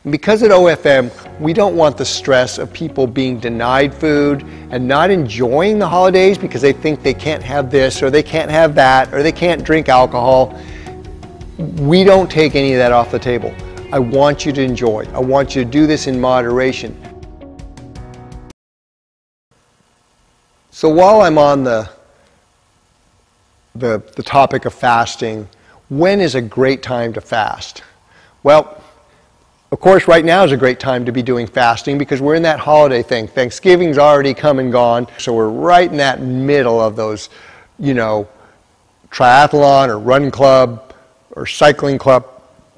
And because at OFM, we don't want the stress of people being denied food and not enjoying the holidays because they think they can't have this or they can't have that or they can't drink alcohol. We don't take any of that off the table. I want you to enjoy. I want you to do this in moderation. So while I'm on the topic of fasting, when is a great time to fast? Well, of course, right now is a great time to be doing fasting because we're in that holiday thing. Thanksgiving's already come and gone, so we're right in that middle of those, triathlon or run club or cycling club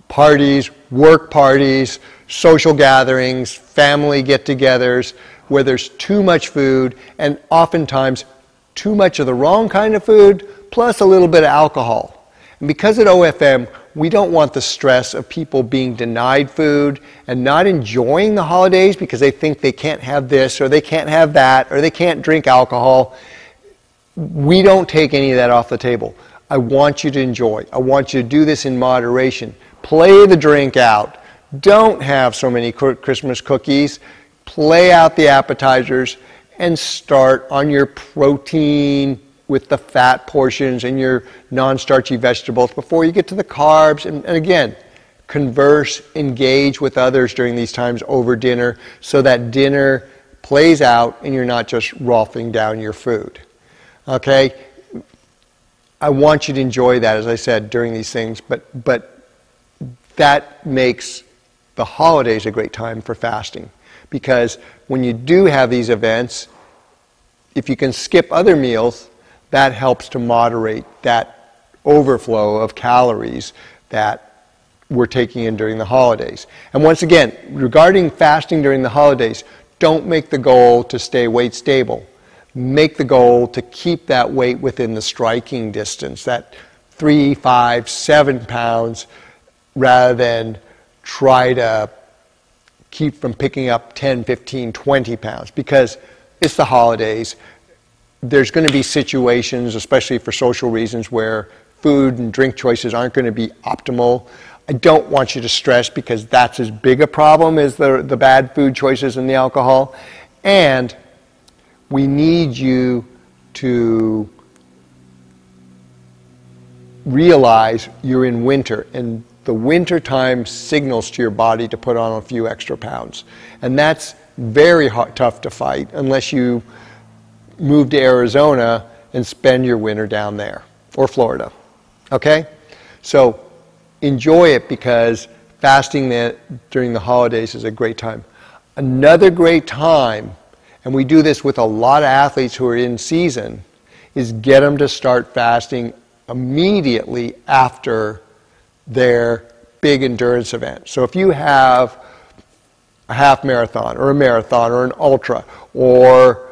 parties, work parties, social gatherings, family get-togethers, where there's too much food and oftentimes too much of the wrong kind of food, plus a little bit of alcohol. And because at OFM, we don't want the stress of people being denied food and not enjoying the holidays because they think they can't have this or they can't have that or they can't drink alcohol. We don't take any of that off the table. I want you to enjoy. I want you to do this in moderation. Play the drink out. Don't have so many Christmas cookies. Play out the appetizers and start on your protein with the fat portions and your non-starchy vegetables before you get to the carbs. And again, converse, engage with others during these times over dinner so that dinner plays out and you're not just rolfing down your food. Okay? I want you to enjoy that, as I said, during these things, but that makes the holidays a great time for fasting. Because when you do have these events, if you can skip other meals, that helps to moderate that overflow of calories that we're taking in during the holidays. And once again, regarding fasting during the holidays, don't make the goal to stay weight stable. Make the goal to keep that weight within the striking distance, that 3, 5, 7 pounds, rather than try to keep from picking up 10, 15, 20 pounds, because it's the holidays. There's going to be situations, especially for social reasons, where food and drink choices aren't going to be optimal. I don't want you to stress because that's as big a problem as the bad food choices and the alcohol. And we need you to realize you're in winter, and the winter time signals to your body to put on a few extra pounds. And that's very tough to fight unless you move to Arizona and spend your winter down there, or Florida. Okay? So enjoy it because fasting during the holidays is a great time. Another great time, and we do this with a lot of athletes who are in season, is get them to start fasting immediately after their big endurance event. So if you have a half marathon or a marathon or an ultra or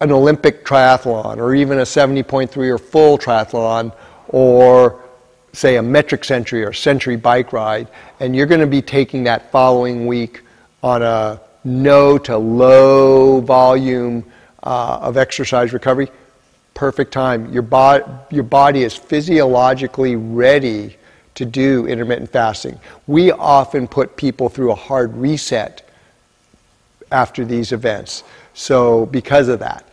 an Olympic triathlon or even a 70.3 or full triathlon or say a metric century or century bike ride, and you're going to be taking that following week on a no to low volume of exercise recovery, perfect time. Your body is physiologically ready to do intermittent fasting. We often put people through a hard reset after these events. So because of that,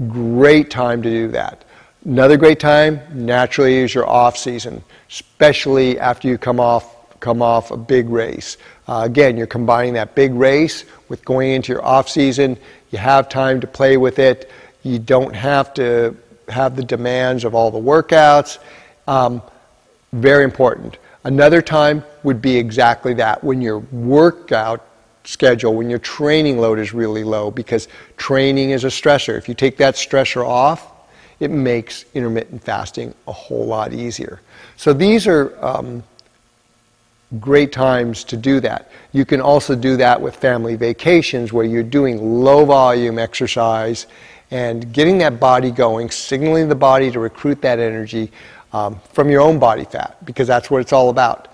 great time to do that. Another great time, naturally, is your off season, especially after you come off a big race. Again, you're combining that big race with going into your off season. You have time to play with it. You don't have to have the demands of all the workouts. Very important. Another time would be exactly that, when your workout schedule, when your training load is really low, because training is a stressor. If you take that stressor off, it makes intermittent fasting a whole lot easier. So these are great times to do that. You can also do that with family vacations where you're doing low volume exercise and getting that body going, signaling the body to recruit that energy from your own body fat, because that's what it's all about.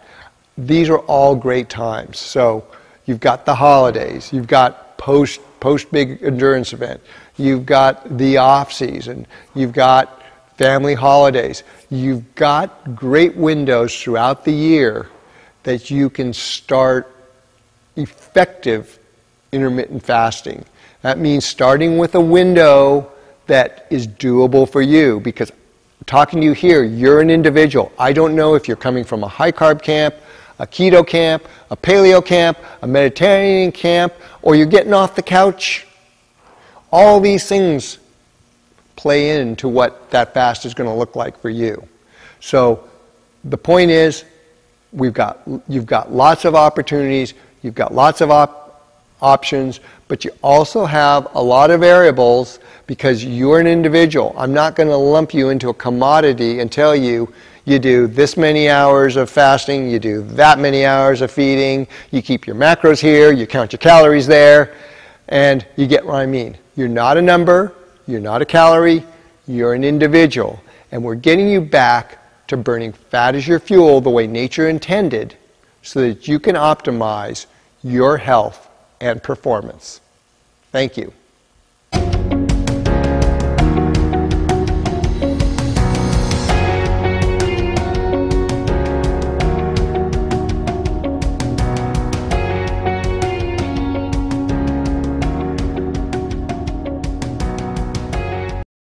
These are all great times. So you've got the holidays, you've got post big endurance event, you've got the off season, you've got family holidays, you've got great windows throughout the year that you can start effective intermittent fasting. That means starting with a window that is doable for you, because talking to you here, you're an individual. I don't know if you're coming from a high-carb camp, a keto camp, a paleo camp, a Mediterranean camp, or you're getting off the couch. All these things play into what that fast is going to look like for you. So the point is, you've got lots of opportunities, you've got lots of options, but you also have a lot of variables because you're an individual. I'm not going to lump you into a commodity and tell you, you do this many hours of fasting, you do that many hours of feeding, you keep your macros here, you count your calories there, and you get what I mean. You're not a number, you're not a calorie, you're an individual. And we're getting you back to burning fat as your fuel the way nature intended so that you can optimize your health and performance. Thank you.